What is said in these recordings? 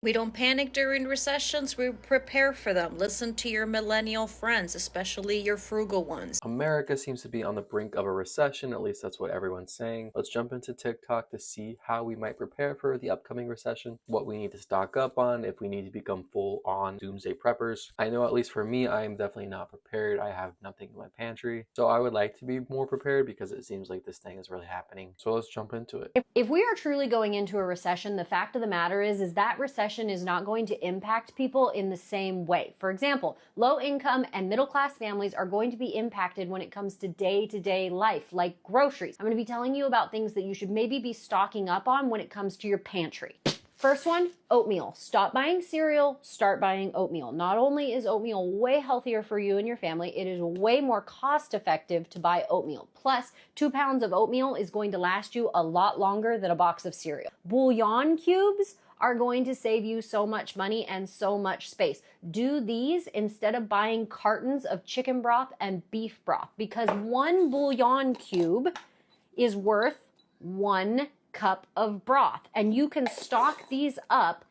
We don't panic during recessions, we prepare for them. Listen to your millennial friends, especially your frugal ones. America seems to be on the brink of a recession, at least that's what everyone's saying. Let's jump into TikTok to see how we might prepare for the upcoming recession, what we need to stock up on, if we need to become full on doomsday preppers. I know at least for me, I am definitely not prepared. I have nothing in my pantry. So I would like to be more prepared because it seems like this thing is really happening. So let's jump into it. If we are truly going into a recession, the fact of the matter is that recession is not going to impact people in the same way. For example, low income and middle class families are going to be impacted when it comes to day-to-day life, like groceries. I'm going to be telling you about things that you should maybe be stocking up on when it comes to your pantry. First one, oatmeal. Stop buying cereal, start buying oatmeal. Not only is oatmeal way healthier for you and your family, it is way more cost effective to buy oatmeal. Plus, 2 pounds of oatmeal is going to last you a lot longer than a box of cereal. Bouillon cubes are going to save you so much money and so much space. Do these instead of buying cartons of chicken broth and beef broth, because one bouillon cube is worth 1 cup of broth. And you can stock these up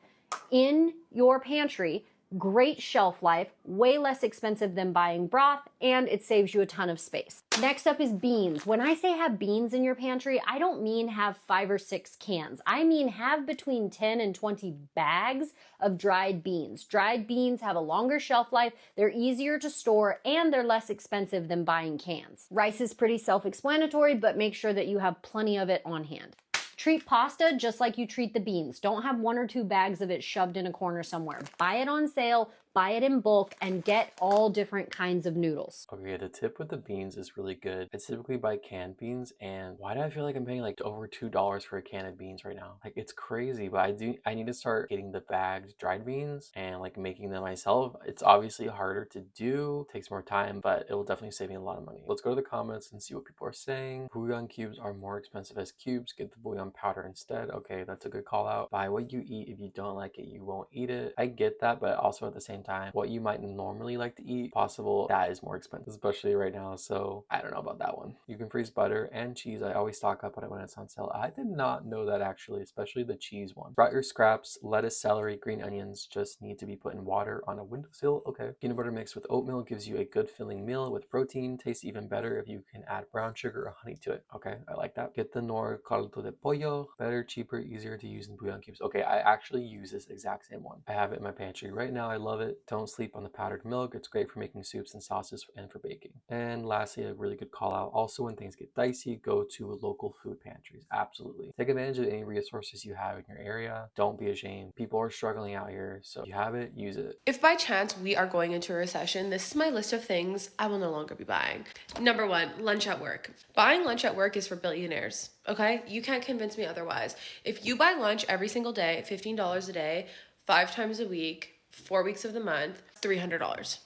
in your pantry. Great shelf life, way less expensive than buying broth, and it saves you a ton of space. Next up is beans. When I say have beans in your pantry, I don't mean have 5 or 6 cans. I mean have between 10 and 20 bags of dried beans. Dried beans have a longer shelf life, they're easier to store, and they're less expensive than buying cans. Rice is pretty self-explanatory, but make sure that you have plenty of it on hand. Treat pasta just like you treat the beans. Don't have 1 or 2 bags of it shoved in a corner somewhere. Buy it on sale, buy it in bulk, and get all different kinds of noodles. Okay, the tip with the beans is really good. I typically buy canned beans, and why do I feel like I'm paying like over $2 for a can of beans right now? Like, it's crazy, but I need to start getting the bagged dried beans and like making them myself. It's obviously harder to do, takes more time, but it will definitely save me a lot of money. Let's go to the comments and see what people are saying. Bouillon cubes are more expensive as cubes. Get the bouillon powder instead. Okay, that's a good call out. Buy what you eat. If you don't like it, you won't eat it. I get that, but also at the same time, what you might normally like to eat, possible that is more expensive, especially right now. So I don't know about that one. You can freeze butter and cheese. I always stock up on it when it's on sale. I did not know that actually, especially the cheese one. Sprout your scraps. Lettuce, celery, green onions just need to be put in water on a windowsill. Okay. Peanut butter mixed with oatmeal gives you a good filling meal with protein. Tastes even better if you can add brown sugar or honey to it. Okay, I like that. Get the Nor caldo de pollo. Better, cheaper, easier to use than bouillon cubes. Okay, I actually use this exact same one. I have it in my pantry right now. I love it. Don't sleep on the powdered milk. It's great for making soups and sauces and for baking. And lastly, a really good call out. Also, when things get dicey, go to local food pantries. Absolutely. Take advantage of any resources you have in your area. Don't be ashamed. People are struggling out here. So if you have it, use it. If by chance we are going into a recession, this is my list of things I will no longer be buying. Number 1, lunch at work. Buying lunch at work is for billionaires, okay? You can't convince me otherwise. If you buy lunch every single day, $15 a day, 5 times a week, 4 weeks of the month, $300.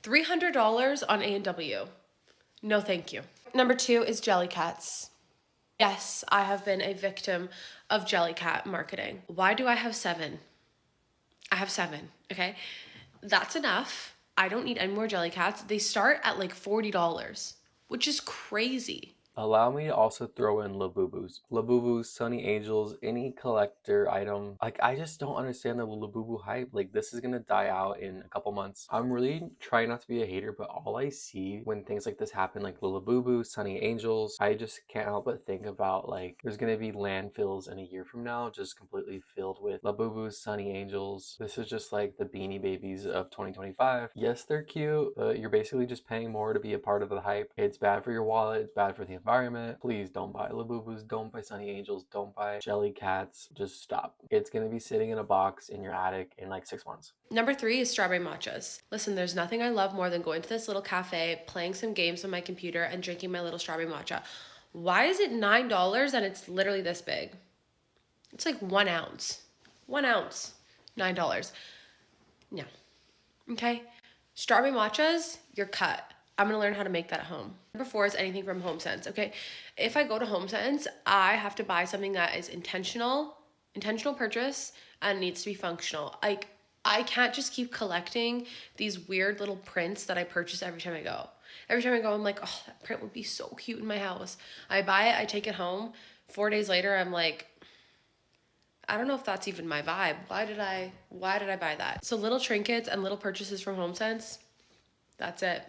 $300 on A&W. No, thank you. Number 2 is Jellycats. Yes, I have been a victim of Jellycat marketing. Why do I have 7? I have 7, okay? That's enough. I don't need any more Jellycats. They start at like $40, which is crazy. Allow me to also throw in Labubus. Labubus, Sunny Angels, any collector item. Like, I just don't understand the Labubu hype. Like, this is gonna die out in a couple months. I'm really trying not to be a hater, but all I see when things like this happen, like Labubu, Sunny Angels, I just can't help but think about like, there's gonna be landfills in a year from now just completely filled with Labubus, Sunny Angels. This is just like the Beanie Babies of 2025. Yes, they're cute, but you're basically just paying more to be a part of the hype. It's bad for your wallet. It's bad for the environment. Please don't buy Labubus, don't buy Sunny Angels, don't buy Jellycats. Just stop. It's gonna be sitting in a box in your attic in like 6 months. Number 3 is strawberry matchas. Listen, there's nothing I love more than going to this little cafe, playing some games on my computer, and drinking my little strawberry matcha. Why is it $9 and it's literally this big? It's like 1 ounce. 1 ounce, $9. No. Okay? Strawberry matchas, you're cut. I'm gonna learn how to make that at home. Number 4 is anything from HomeSense, okay? If I go to HomeSense, I have to buy something that is intentional purchase, and needs to be functional. Like, I can't just keep collecting these weird little prints that I purchase every time I go. Every time I go, I'm like, oh, that print would be so cute in my house. I buy it, I take it home. 4 days later, I'm like, I don't know if that's even my vibe. Why did I buy that? So little trinkets and little purchases from HomeSense, that's it.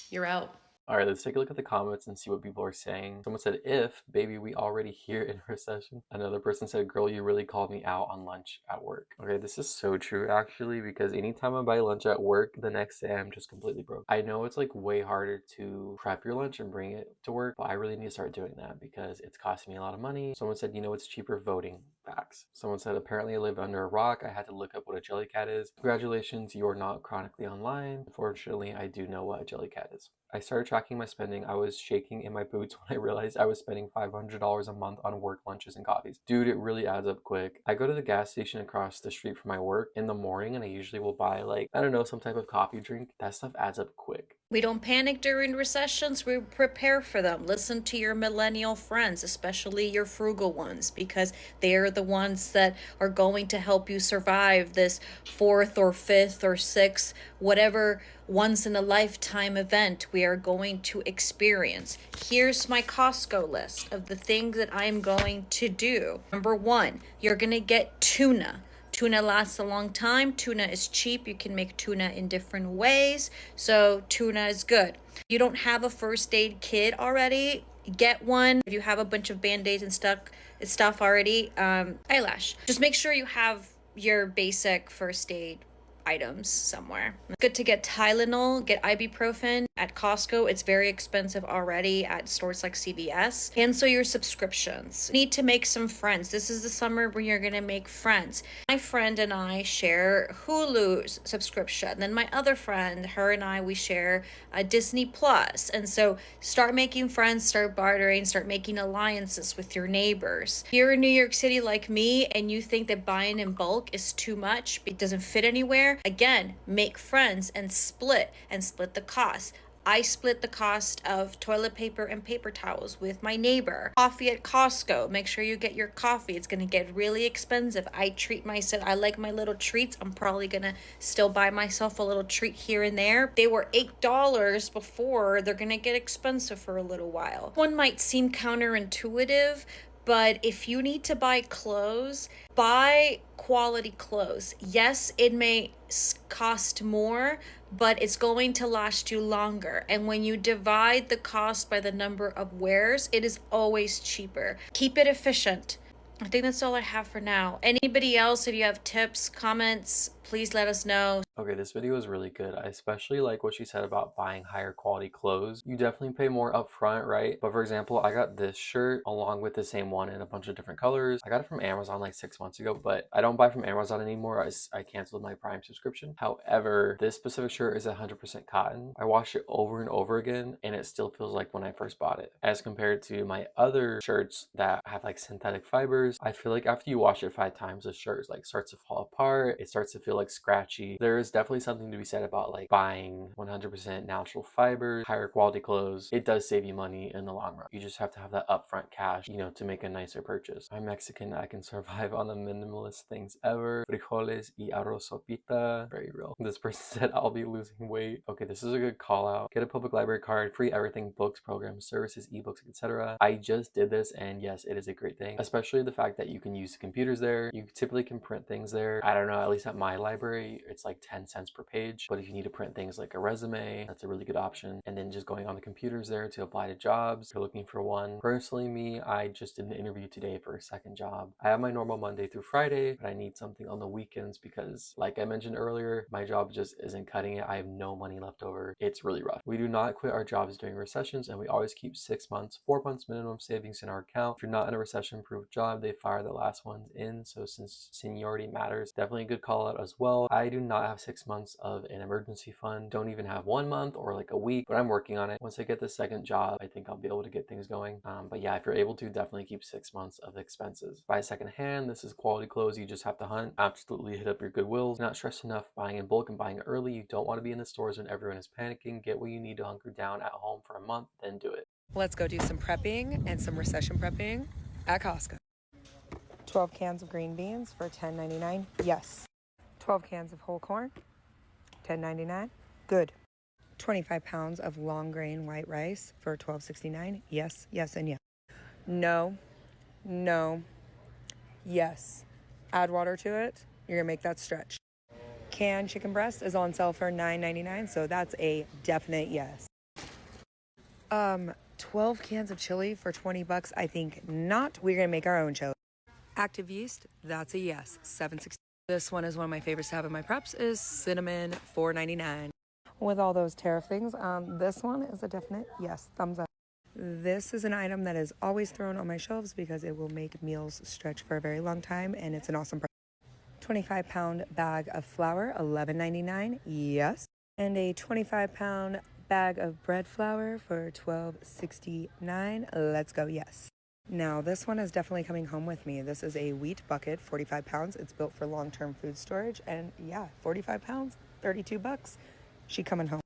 You're out. All right, let's take a look at the comments and see what people are saying. Someone said, if, baby, we already here in recession. Another person said, girl, you really called me out on lunch at work. Okay, this is so true actually, because anytime I buy lunch at work, the next day I'm just completely broke. I know it's like way harder to prep your lunch and bring it to work, but I really need to start doing that because it's costing me a lot of money. Someone said, you know, it's cheaper voting. Facts. Someone said, apparently I live under a rock. I had to look up what a jelly cat is. Congratulations, you're not chronically online. Unfortunately, I do know what a jelly cat is. I started tracking my spending. I was shaking in my boots when I realized I was spending $500 a month on work lunches and coffees. Dude, it really adds up quick. I go to the gas station across the street from my work in the morning and I usually will buy like, I don't know, some type of coffee drink. That stuff adds up quick. We don't panic during recessions, we prepare for them. Listen to your millennial friends, especially your frugal ones, because they are the ones that are going to help you survive this fourth or fifth or sixth, whatever once in a lifetime event we are going to experience. Here's my Costco list of the things that I'm going to do. Number one, you're going to get tuna. Tuna lasts a long time. Tuna is cheap. You can make tuna in different ways. So tuna is good. You don't have a first aid kit already, get one. If you have a bunch of band-aids and stuff already, eyelash. Just make sure you have your basic first aid items somewhere. It's good to get Tylenol, get ibuprofen at Costco. It's very expensive already at stores like CVS. Cancel your subscriptions. You need to make some friends. This is the summer where you're gonna make friends. My friend and I share Hulu's subscription. Then my other friend, her and I, we share Disney Plus. And so start making friends, start bartering, start making alliances with your neighbors. If you're in New York City like me and you think that buying in bulk is too much, it doesn't fit anywhere, again, make friends and split the cost. I split the cost of toilet paper and paper towels with my neighbor. Coffee at Costco. Make sure you get your coffee. It's gonna get really expensive. I treat myself. I like my little treats. I'm probably gonna still buy myself a little treat here and there. They were $8 before. They're gonna get expensive for a little while. One might seem counterintuitive, but if you need to buy clothes, buy quality clothes. Yes, it may cost more, but it's going to last you longer. And when you divide the cost by the number of wears, it is always cheaper. Keep it efficient. I think that's all I have for now. Anybody else, if you have tips, comments, please let us know. Okay, this video is really good. I especially like what she said about buying higher quality clothes. You definitely pay more upfront, right? But for example, I got this shirt along with the same one in a bunch of different colors. I got it from Amazon like 6 months ago, but I don't buy from Amazon anymore. I canceled my Prime subscription. However, this specific shirt is 100% cotton. I wash it over and over again and it still feels like when I first bought it. As compared to my other shirts that have like synthetic fibers, I feel like after you wash it 5 times, the shirt like starts to fall apart. It starts to feel like scratchy. There's definitely something to be said about like buying 100% natural fibers, higher quality clothes. It does save you money in the long run. You just have to have that upfront cash, you know, to make a nicer purchase. I'm Mexican. I can survive on the minimalist things ever. Frijoles y arroz sopita. Very real. This person said I'll be losing weight. Okay, this is a good call out. Get a public library card, free everything, books, programs, services, ebooks, etc. I just did this and yes, it is a great thing, especially the fact that you can use computers there. You typically can print things there. I don't know, at least at my library, it's like 10 cents per page. But if you need to print things like a resume, that's a really good option. And then just going on the computers there to apply to jobs, if you're looking for one. Personally, me, I just did an interview today for a second job. I have my normal Monday through Friday, but I need something on the weekends because like I mentioned earlier, my job just isn't cutting it. I have no money left over. It's really rough. We do not quit our jobs during recessions and we always keep 6 months, 4 months minimum savings in our account. If you're not in a recession-proof job, they fire the last ones in. So since seniority matters, definitely a good call out as well. I do not have 6 months of an emergency fund. Don't even have 1 month or like a week, but I'm working on it. Once I get the second job, I think I'll be able to get things going. But yeah, if you're able to, definitely keep 6 months of expenses. Buy secondhand. This is quality clothes. You just have to hunt. Absolutely hit up your Goodwills. Not stressed enough buying in bulk and buying early. You don't want to be in the stores when everyone is panicking. Get what you need to hunker down at home for a month, then do it. Let's go do some prepping and some recession prepping at Costco. 12 cans of green beans for $10.99. Yes. 12 cans of whole corn, $10.99. Good. 25 pounds of long grain white rice for $12.69. Yes, yes, and yes. No, no, Yes. Add water to it, you're gonna make that stretch. Canned chicken breast is on sale for $9.99, so that's a definite yes. 12 cans of chili for 20 bucks, I think not. We're gonna make our own chili. Active yeast, that's a yes, 7.60. This one is one of my favorites to have in my preps, is cinnamon, $4.99. With all those tariff things, this one is a definite yes, thumbs up. This is an item that is always thrown on my shelves because it will make meals stretch for a very long time, and it's an awesome price. 25-pound bag of flour, $11.99, yes. And a 25-pound bag of bread flour for $12.69, let's go, yes. Now, this one is definitely coming home with me. This is a wheat bucket, 45 pounds. It's built for long-term food storage, and yeah, 45 pounds, 32 bucks. She coming home.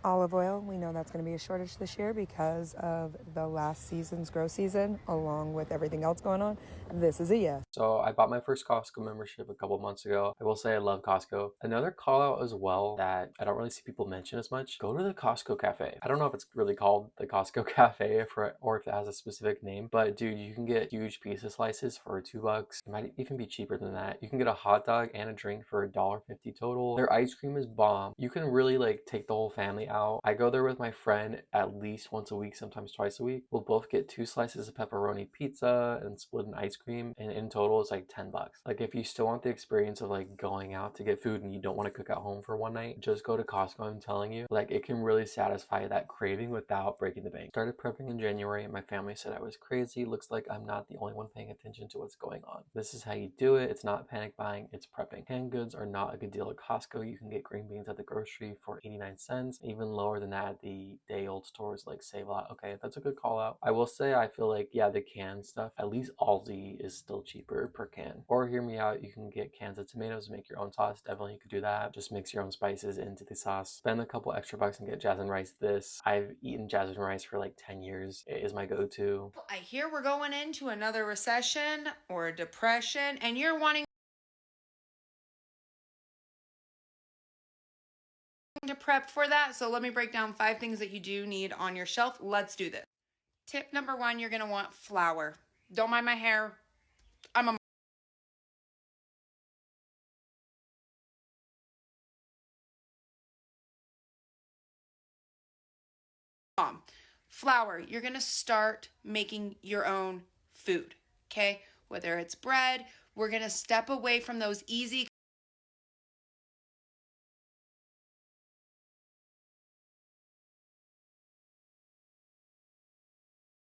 Olive oil, we know that's going to be a shortage this year because of the last season's grow season, along with everything else going on. This is a yes. So I bought my first Costco membership a couple months ago. I will say I love Costco. Another call out as well that I don't really see people mention as much, go to the Costco Cafe. I don't know if it's really called the Costco Cafe or if it has a specific name, but dude, you can get huge pizza slices for $2. It might even be cheaper than that. You can get a hot dog and a drink for $1.50 total. Their ice cream is bomb. You can really like take the whole family out. I go there with my friend at least once a week, sometimes twice a week. We'll both get 2 slices of pepperoni pizza and split an ice cream, and in total it's like $10. Like if you still want the experience of like going out to get food and you don't want to cook at home for one night, just go to Costco. I'm telling you, like it can really satisfy that craving without breaking the bank. Started prepping in January and my family said I was crazy. Looks like I'm not the only one paying attention to what's going on. This is how you do it. It's not panic buying, it's prepping. Canned goods are not a good deal at Costco. You can get green beans at the grocery for 89 cents, even lower than that at the day old stores like Save a Lot. Okay, that's a good call out. I will say I feel like, yeah, the canned stuff, at least Aldi is still cheaper per can. Or hear me out, you can get cans of tomatoes, make your own sauce. Definitely you could do that. Just mix your own spices into the sauce. Spend a couple extra bucks and get jasmine rice. I've eaten jasmine rice for like 10 years. It is my go-to. I hear we're going into another recession or a depression, and you're wanting to prep for that. So let me break down 5 things that you do need on your shelf. Let's do this. Tip number 1, you're going to want flour. Don't mind my hair. I'm a mom. Flour, you're going to start making your own food, okay? Whether it's bread, we're going to step away from those easy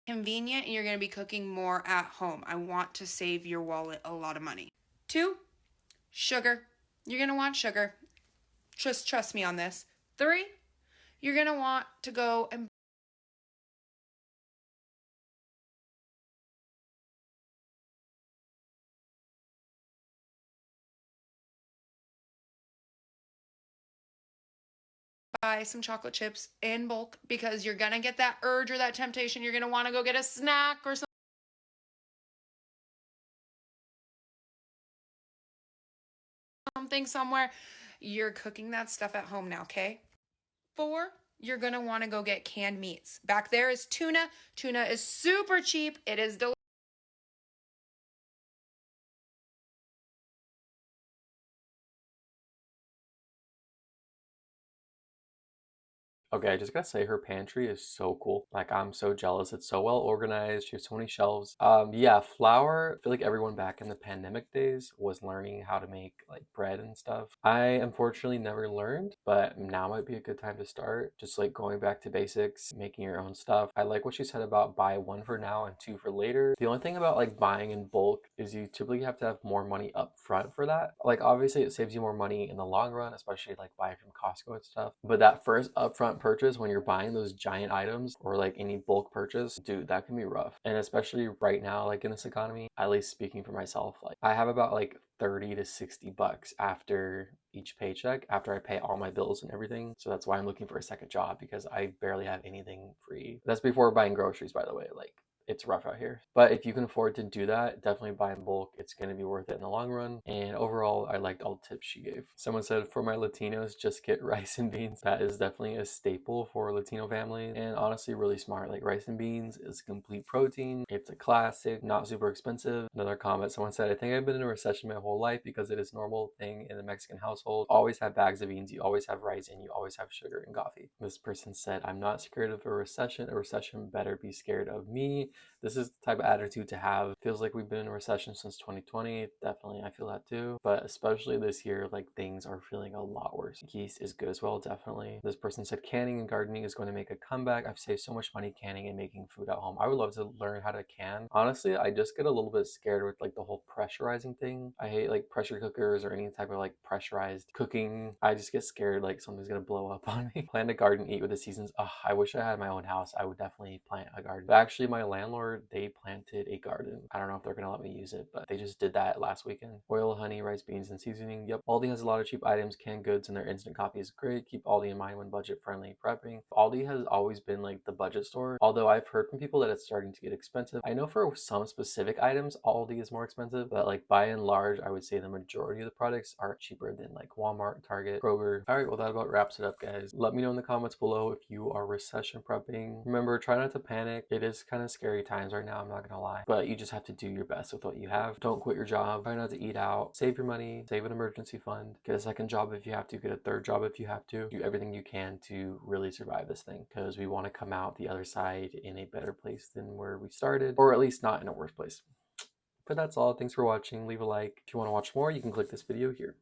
convenient, and you're going to be cooking more at home. I want to save your wallet a lot of money. 2, sugar. You're going to want sugar. Just trust me on this. 3, you're going to want to go and buy some chocolate chips in bulk because you're going to get that urge or that temptation. You're going to want to go get a snack or something somewhere. You're cooking that stuff at home now, okay? 4, you're going to want to go get canned meats. Back there is tuna. Tuna is super cheap. It is delicious. Okay, I just gotta say her pantry is so cool. Like I'm so jealous. It's so well organized. She has so many shelves. Yeah, flour. I feel like everyone back in the pandemic days was learning how to make like bread and stuff. I unfortunately never learned, but now might be a good time to start. Just like going back to basics, making your own stuff. I like what she said about buy 1 for now and 2 for later. The only thing about like buying in bulk is you typically have to have more money up front for that. Like obviously it saves you more money in the long run, especially like buying from Costco and stuff. But that first upfront purchase when you're buying those giant items or like any bulk purchase, dude, that can be rough. And especially right now, like in this economy, at least speaking for myself, like I have about like 30 to 60 bucks after each paycheck after I pay all my bills and everything. So that's why I'm looking for a second job because I barely have anything free. That's before buying groceries, by the way. Like it's rough out here. But if you can afford to do that, definitely buy in bulk. It's going to be worth it in the long run. And overall, I liked all the tips she gave. Someone said for my Latinos, just get rice and beans. That is definitely a staple for Latino families, and honestly really smart. Like, rice and beans is complete protein. It's a classic, not super expensive. Another comment, someone said, I think I've been in a recession my whole life because it is a normal thing in the Mexican household. Always have bags of beans, you always have rice, and you always have sugar and coffee. This person said, I'm not scared of a recession. A recession better be scared of me. This is the type of attitude to have. Feels like we've been in a recession since 2020. Definitely, I feel that too. But especially this year, like, things are feeling a lot worse. Yeast is good as well, definitely. This person said canning and gardening is going to make a comeback. I've saved so much money canning and making food at home. I would love to learn how to can. Honestly, I just get a little bit scared with like the whole pressurizing thing. I hate like pressure cookers or any type of like pressurized cooking. I just get scared like something's gonna blow up on me. Plan to garden, eat with the seasons. Oh, I wish I had my own house. I would definitely plant a garden. But actually, my landlord, they planted a garden. I don't know if they're gonna let me use it, but they just did that last weekend. Oil, honey, rice, beans, and seasoning. Yep. Aldi has a lot of cheap items, canned goods, and their instant coffee is great. Keep Aldi in mind when budget friendly prepping. Aldi has always been like the budget store, although I've heard from people that it's starting to get expensive. I know for some specific items, Aldi is more expensive, but like by and large, I would say the majority of the products are cheaper than like Walmart, Target, Kroger. All right, well, that about wraps it up, guys. Let me know in the comments below if you are recession prepping. Remember, try not to panic. It is kind of scary times right now, I'm not gonna lie, but you just have to do your best with what you have. Don't quit your job. Try not to eat out. Save your money. Save an emergency fund. Get a second job if you have to. Get a third job if you have to. Do everything you can to really survive this thing, because we want to come out the other side in a better place than where we started, or at least not in a worse place. But that's all. Thanks for watching. Leave a like. If you want to watch more, you can click this video here.